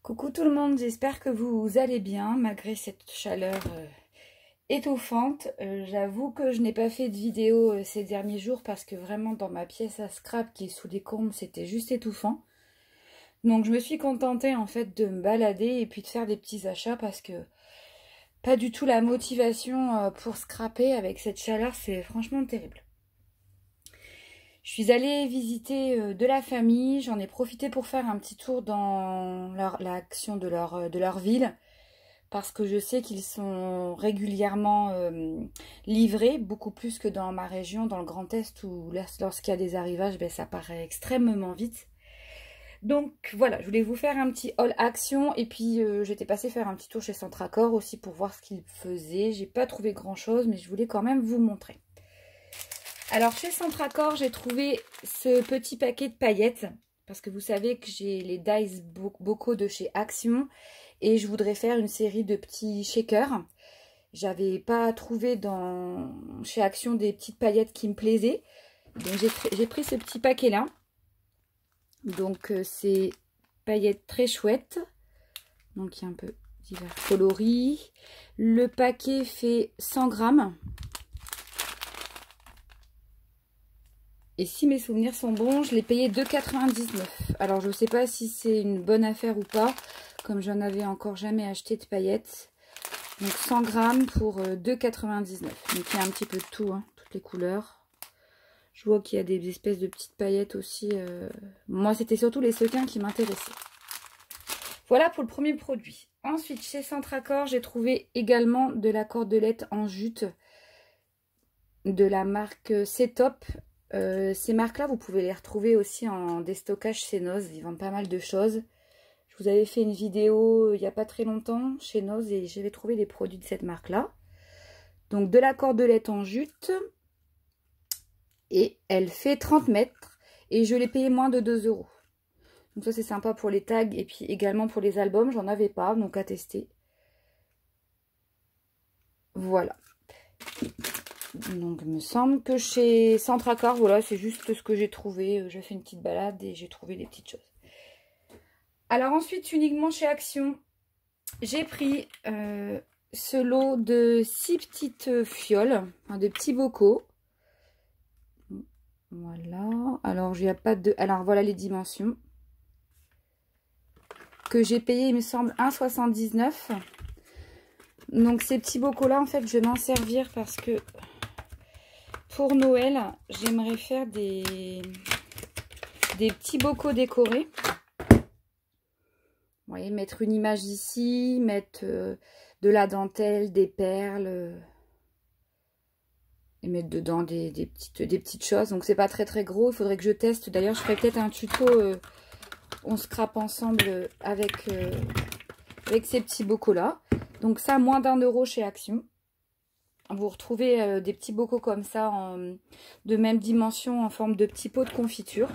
Coucou tout le monde, j'espère que vous allez bien malgré cette chaleur étouffante. J'avoue que je n'ai pas fait de vidéo ces derniers jours parce que vraiment dans ma pièce à scrap qui est sous les combes, c'était juste étouffant. Donc je me suis contentée en fait de me balader et puis de faire des petits achats parce que pas du tout la motivation pour scraper avec cette chaleur, c'est franchement terrible. Je suis allée visiter de la famille, j'en ai profité pour faire un petit tour dans l'action de leur ville, parce que je sais qu'ils sont régulièrement livrés, beaucoup plus que dans ma région, dans le Grand Est, où lorsqu'il y a des arrivages, ben, ça paraît extrêmement vite. Donc voilà, je voulais vous faire un petit haul action, et puis j'étais passée faire un petit tour chez Centracor aussi pour voir ce qu'ils faisaient. J'ai pas trouvé grand chose, mais je voulais quand même vous montrer. Alors chez Centracor, j'ai trouvé ce petit paquet de paillettes, parce que vous savez que j'ai les dies bocaux de chez Action, et je voudrais faire une série de petits shakers. J'avais pas trouvé chez Action des petites paillettes qui me plaisaient, donc j'ai pris ce petit paquet là. Donc c'est paillettes très chouettes, donc il y a un peu divers coloris. Le paquet fait 100 grammes. Et si mes souvenirs sont bons, je l'ai payé 2,99 €. Alors je ne sais pas si c'est une bonne affaire ou pas, comme j'en avais encore jamais acheté de paillettes. Donc 100 grammes pour 2,99 €. Donc il y a un petit peu de tout, hein, toutes les couleurs. Je vois qu'il y a des espèces de petites paillettes aussi. Moi c'était surtout les sequins qui m'intéressaient. Voilà pour le premier produit. Ensuite chez Centracor, j'ai trouvé également de la cordelette en jute de la marque C-Top. Ces marques-là, vous pouvez les retrouver aussi en déstockage chez Noz. Ils vendent pas mal de choses. Je vous avais fait une vidéo il n'y a pas très longtemps chez Noz et j'avais trouvé des produits de cette marque-là. Donc de la cordelette en jute. Et elle fait 30 mètres. Et je l'ai payé moins de 2 €. Donc ça c'est sympa pour les tags et puis également pour les albums. J'en avais pas, donc à tester. Voilà. Donc il me semble que chez Centracor, voilà, c'est juste ce que j'ai trouvé. J'ai fait une petite balade et j'ai trouvé des petites choses. Alors ensuite, uniquement chez Action, j'ai pris ce lot de 6 petites fioles, enfin, de petits bocaux. Voilà. Alors il n'y a pas de. Alors voilà les dimensions. Que j'ai payé, il me semble, 1,79 €. Donc ces petits bocaux là, en fait, je vais m'en servir parce que pour Noël, j'aimerais faire des petits bocaux décorés. Vous voyez, mettre une image ici, mettre de la dentelle, des perles, et mettre dedans des petites choses. Donc c'est pas très gros, il faudrait que je teste. D'ailleurs, je ferai peut-être un tuto, on scrape ensemble avec ces petits bocaux là. Donc ça, moins d'1 € chez Action. Vous retrouvez des petits bocaux comme ça, de même dimension, en forme de petits pots de confiture.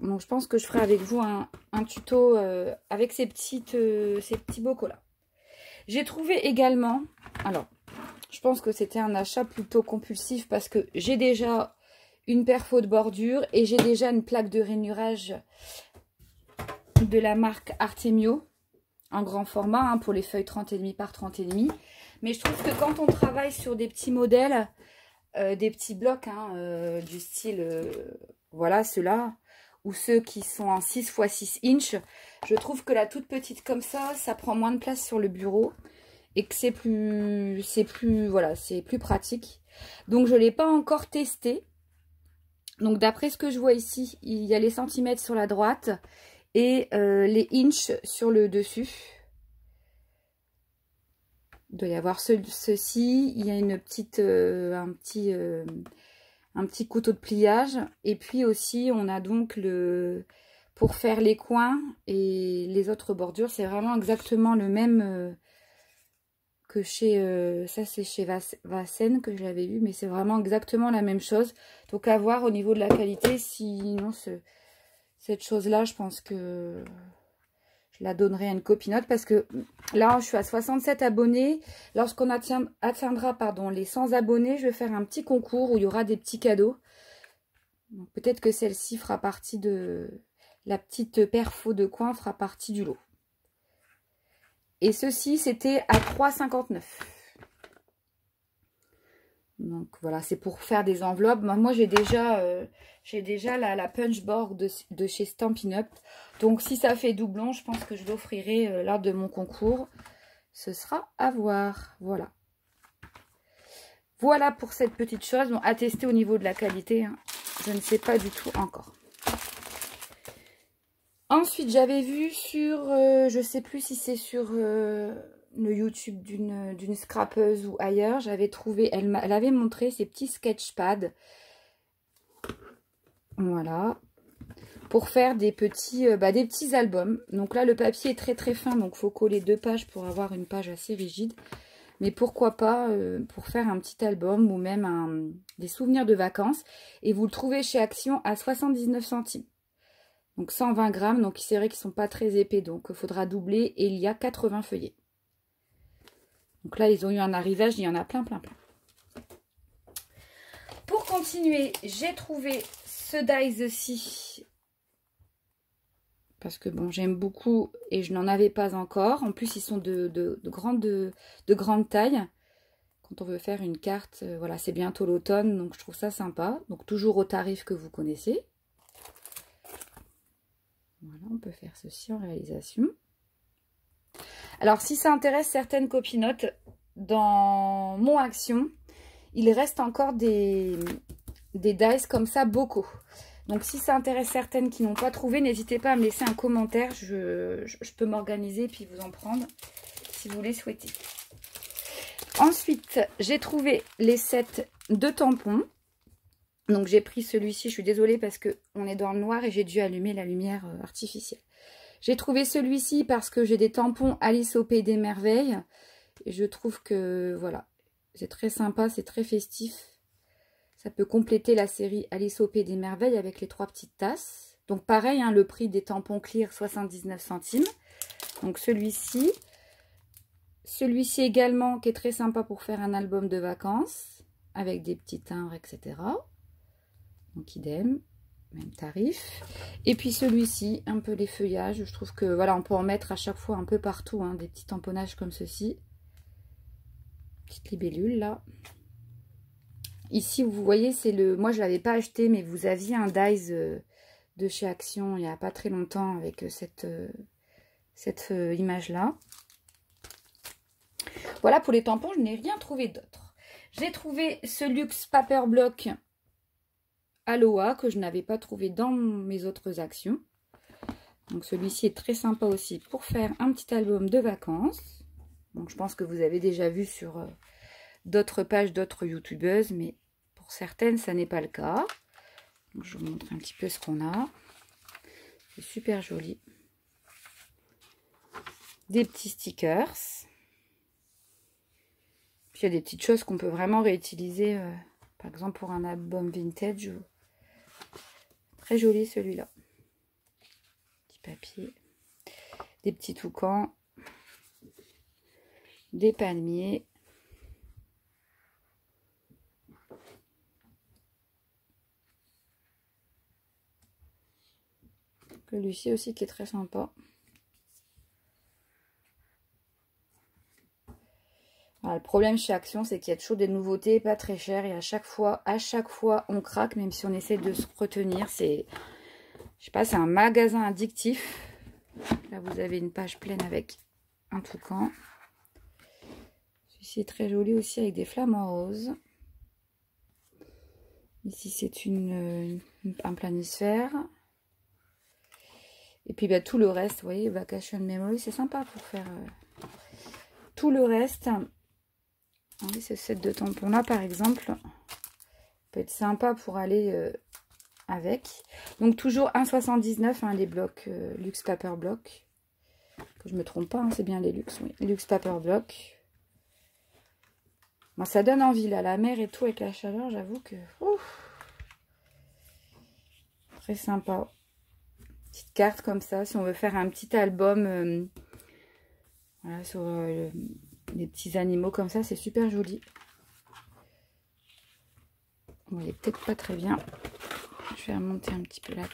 Donc je pense que je ferai avec vous un tuto avec ces petits bocaux là. J'ai trouvé également, alors je pense que c'était un achat plutôt compulsif parce que j'ai déjà une perfo de bordure et j'ai déjà une plaque de rainurage de la marque Artemio en grand format, hein, pour les feuilles 30,5 par 30,5. Mais je trouve que quand on travaille sur des petits modèles, des petits blocs, hein, du style, voilà, ceux-là, ou ceux qui sont en 6 x 6 inches, je trouve que la toute petite comme ça prend moins de place sur le bureau et que c'est plus pratique. Donc je ne l'ai pas encore testé. Donc d'après ce que je vois ici, il y a les centimètres sur la droite et les inches sur le dessus. Il doit y avoir ceci, il y a une petite, un petit couteau de pliage. Et puis aussi, on a donc pour faire les coins et les autres bordures, c'est vraiment exactement le même que chez, ça c'est chez Vassen que je l'avais vu, mais c'est vraiment exactement la même chose. Donc à voir au niveau de la qualité, sinon cette chose-là, je pense que je la donnerai à une copinote parce que là, je suis à 67 abonnés. Lorsqu'on atteindra les 100 abonnés, je vais faire un petit concours où il y aura des petits cadeaux. Peut-être que celle-ci fera partie de la petite perfo de coin fera partie du lot. Et ceci, c'était à 3,59 €. Donc voilà, c'est pour faire des enveloppes. Moi, j'ai déjà la punchboard de chez Stampin' Up. Donc si ça fait doublon, je pense que je l'offrirai lors de mon concours. Ce sera à voir. Voilà. Voilà pour cette petite chose. Bon, à tester au niveau de la qualité, hein. Je ne sais pas du tout encore. Ensuite, j'avais vu sur, je sais plus si c'est sur le YouTube d'une scrapeuse ou ailleurs, j'avais trouvé, elle avait montré ces petits sketchpads. Voilà. Pour faire des petits albums. Donc là, le papier est très très fin, donc il faut coller 2 pages pour avoir une page assez rigide. Mais pourquoi pas pour faire un petit album ou même des souvenirs de vacances. Et vous le trouvez chez Action à 79 centimes. Donc 120 grammes, donc c'est vrai qu'ils ne sont pas très épais, donc il faudra doubler. Et il y a 80 feuillets. Donc là, ils ont eu un arrivage, il y en a plein, plein, plein. Pour continuer, j'ai trouvé ce dies-ci. Parce que bon, j'aime beaucoup et je n'en avais pas encore. En plus, ils sont de grande taille. Quand on veut faire une carte, voilà, c'est bientôt l'automne, donc je trouve ça sympa. Donc toujours au tarif que vous connaissez. Voilà, on peut faire ceci en réalisation. Alors, si ça intéresse certaines copinotes, dans mon Action, il reste encore des dies comme ça, beaucoup. Donc, si ça intéresse certaines qui n'ont pas trouvé, n'hésitez pas à me laisser un commentaire. Je peux m'organiser et puis vous en prendre si vous les souhaitez. Ensuite, j'ai trouvé les sets de tampons. Donc, j'ai pris celui-ci. Je suis désolée parce qu'on est dans le noir et j'ai dû allumer la lumière artificielle. J'ai trouvé celui-ci parce que j'ai des tampons Alice au Pays des Merveilles. Et je trouve que, voilà, c'est très sympa, c'est très festif. Ça peut compléter la série Alice au Pays des Merveilles avec les 3 petites tasses. Donc pareil, hein, le prix des tampons clear, 79 centimes. Donc celui-ci. Celui-ci également, qui est très sympa pour faire un album de vacances. Avec des petits timbres, etc. Donc idem, même tarif. Et puis celui-ci, un peu les feuillages. Je trouve que, voilà, on peut en mettre à chaque fois un peu partout, hein, des petits tamponnages comme ceci. Petite libellule, là. Ici, vous voyez, c'est le... Moi, je ne l'avais pas acheté, mais vous aviez un dies de chez Action il n'y a pas très longtemps avec cette image-là. Voilà, pour les tampons, je n'ai rien trouvé d'autre. J'ai trouvé ce Luxe Paper Block Aloha que je n'avais pas trouvé dans mes autres Actions. Donc, celui-ci est très sympa aussi pour faire un petit album de vacances. Donc, je pense que vous avez déjà vu sur... d'autres pages d'autres youtubeuses, mais pour certaines, ça n'est pas le cas. Donc, je vous montre un petit peu ce qu'on a. C'est super joli. Des petits stickers. Puis, il y a des petites choses qu'on peut vraiment réutiliser, par exemple, pour un album vintage. Très joli, celui-là. Petit papier. Des petits toucans. Des palmiers. Celui-ci aussi qui est très sympa. Alors, le problème chez Action, c'est qu'il y a toujours des nouveautés pas très chères et à chaque fois, on craque, même si on essaie de se retenir. C'est, je sais pas, c'est un magasin addictif. Là, vous avez une page pleine avec un toucan. Celui-ci est très joli aussi avec des flamants roses. Ici, c'est un planisphère. Et puis bah, tout le reste, vous voyez, Vacation Memory, c'est sympa pour faire tout le reste. Oui, ce set de tampons là, par exemple, peut être sympa pour aller avec. Donc toujours 1,79 hein, les blocs Luxe Paper Block. Que je me trompe pas, hein, c'est bien les Luxe, oui. Luxe Paper Block. Moi, ça donne envie là, la mer et tout avec la chaleur, j'avoue que ouf, très sympa. Petite carte comme ça, si on veut faire un petit album voilà, sur des petits animaux comme ça, c'est super joli. Bon, il est peut-être pas très bien. Je vais remonter un petit peu là.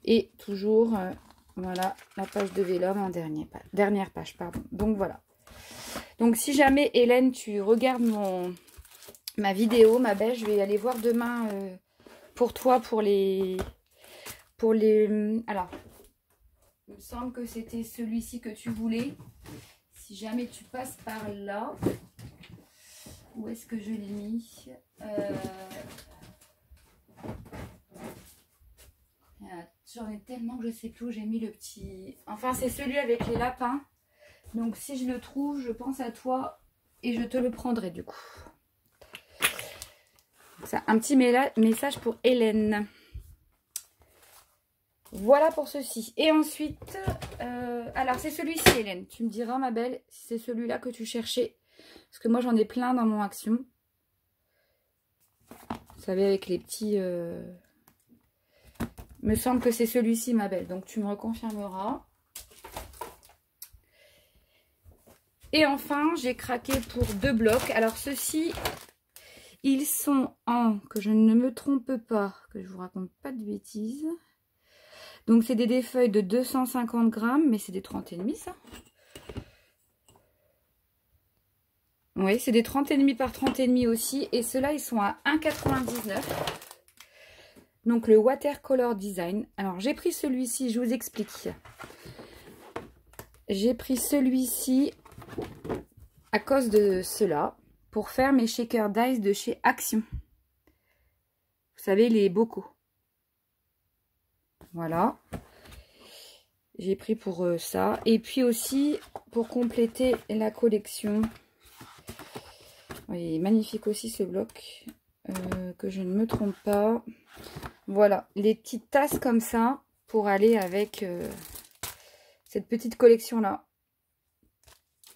Et toujours, voilà, la page de Vélum en dernière page, pardon. Donc voilà. Donc si jamais Hélène, tu regardes ma vidéo, ma belle, je vais aller voir demain pour toi, pour les... Alors, il me semble que c'était celui-ci que tu voulais. Si jamais tu passes par là, où est-ce que je l'ai mis? J'en ai tellement que je sais plus où j'ai mis le petit... Enfin, c'est celui avec les lapins. Donc, si je le trouve, je pense à toi et je te le prendrai du coup. Ça, un petit message pour Hélène. Voilà pour ceci. Et ensuite, alors c'est celui-ci, Hélène. Tu me diras, ma belle, si c'est celui-là que tu cherchais. Parce que moi, j'en ai plein dans mon Action. Vous savez, avec les petits... me semble que c'est celui-ci, ma belle. Donc, tu me reconfirmeras. Et enfin, j'ai craqué pour 2 blocs. Alors, ceux-ci, ils sont en... Que je ne me trompe pas, que je vous raconte pas de bêtises. Donc, c'est des feuilles de 250 grammes, mais c'est des 30,5, ça. Oui, c'est des 30,5 par 30,5 aussi. Et ceux-là, ils sont à 1,99 €. Donc, le Watercolor Design. Alors, j'ai pris celui-ci, je vous explique. J'ai pris celui-ci à cause de cela, pour faire mes shakers d'ice de chez Action. Vous savez, les bocaux. Voilà. J'ai pris pour ça. Et puis aussi, pour compléter la collection. Oui, magnifique aussi ce bloc. Que je ne me trompe pas. Voilà, les petites tasses comme ça, pour aller avec cette petite collection-là.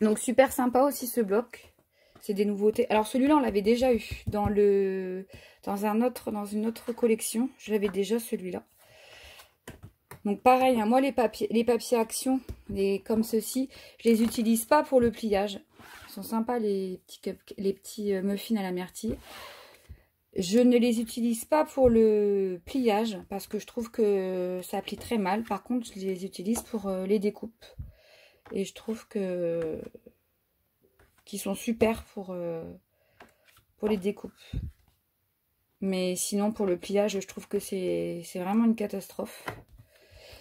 Donc, super sympa aussi ce bloc. C'est des nouveautés. Alors, celui-là, on l'avait déjà eu dans une autre collection. Je l'avais déjà, celui-là. Donc, pareil, hein, moi, les papiers Action, comme ceci, je les utilise pas pour le pliage. Ils sont sympas, les petits muffins à la myrtille. Je ne les utilise pas pour le pliage, parce que je trouve que ça plie très mal. Par contre, je les utilise pour les découpes. Et je trouve qu'ils sont super pour les découpes. Mais sinon, pour le pliage, je trouve que c'est vraiment une catastrophe.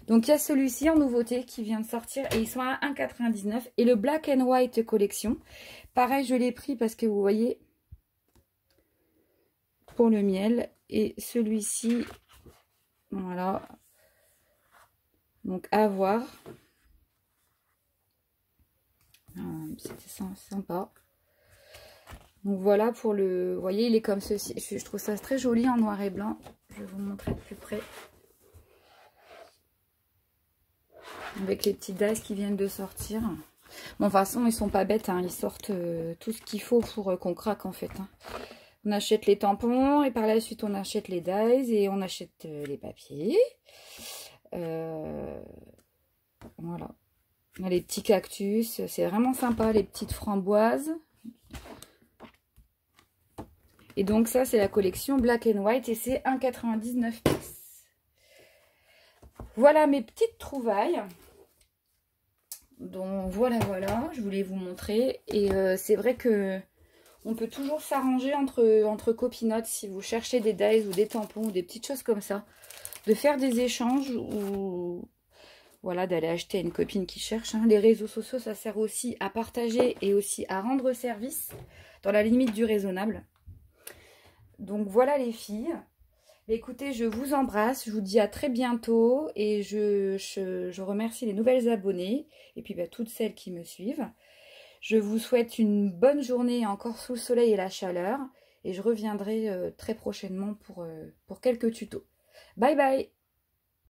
Donc, il y a celui-ci en nouveauté qui vient de sortir. Et ils sont à 1,99 €. Et le Black and White collection. Pareil, je l'ai pris parce que vous voyez, pour le miel. Et celui-ci, voilà. Donc, à voir. C'était sympa. Donc voilà pour le... Vous voyez, il est comme ceci. Je trouve ça très joli en noir et blanc. Je vais vous montrer de plus près. Avec les petits dice qui viennent de sortir. Bon, de toute façon, ils sont pas bêtes. Hein. Ils sortent tout ce qu'il faut pour qu'on craque, en fait. Hein. On achète les tampons et par la suite, on achète les dies et on achète les papiers. Voilà. Les petits cactus, c'est vraiment sympa, les petites framboises. Et donc ça, c'est la collection Black and White et c'est 1,99 €. Voilà mes petites trouvailles. Donc voilà, je voulais vous montrer. Et c'est vrai que on peut toujours s'arranger entre copinotes si vous cherchez des dies ou des tampons ou des petites choses comme ça. De faire des échanges ou... Voilà, d'aller acheter à une copine qui cherche. Hein. Les réseaux sociaux, ça sert aussi à partager et aussi à rendre service dans la limite du raisonnable. Donc voilà les filles. Écoutez, je vous embrasse. Je vous dis à très bientôt. Et je remercie les nouvelles abonnées. Et puis toutes celles qui me suivent. Je vous souhaite une bonne journée encore sous le soleil et la chaleur. Et je reviendrai très prochainement pour quelques tutos. Bye bye!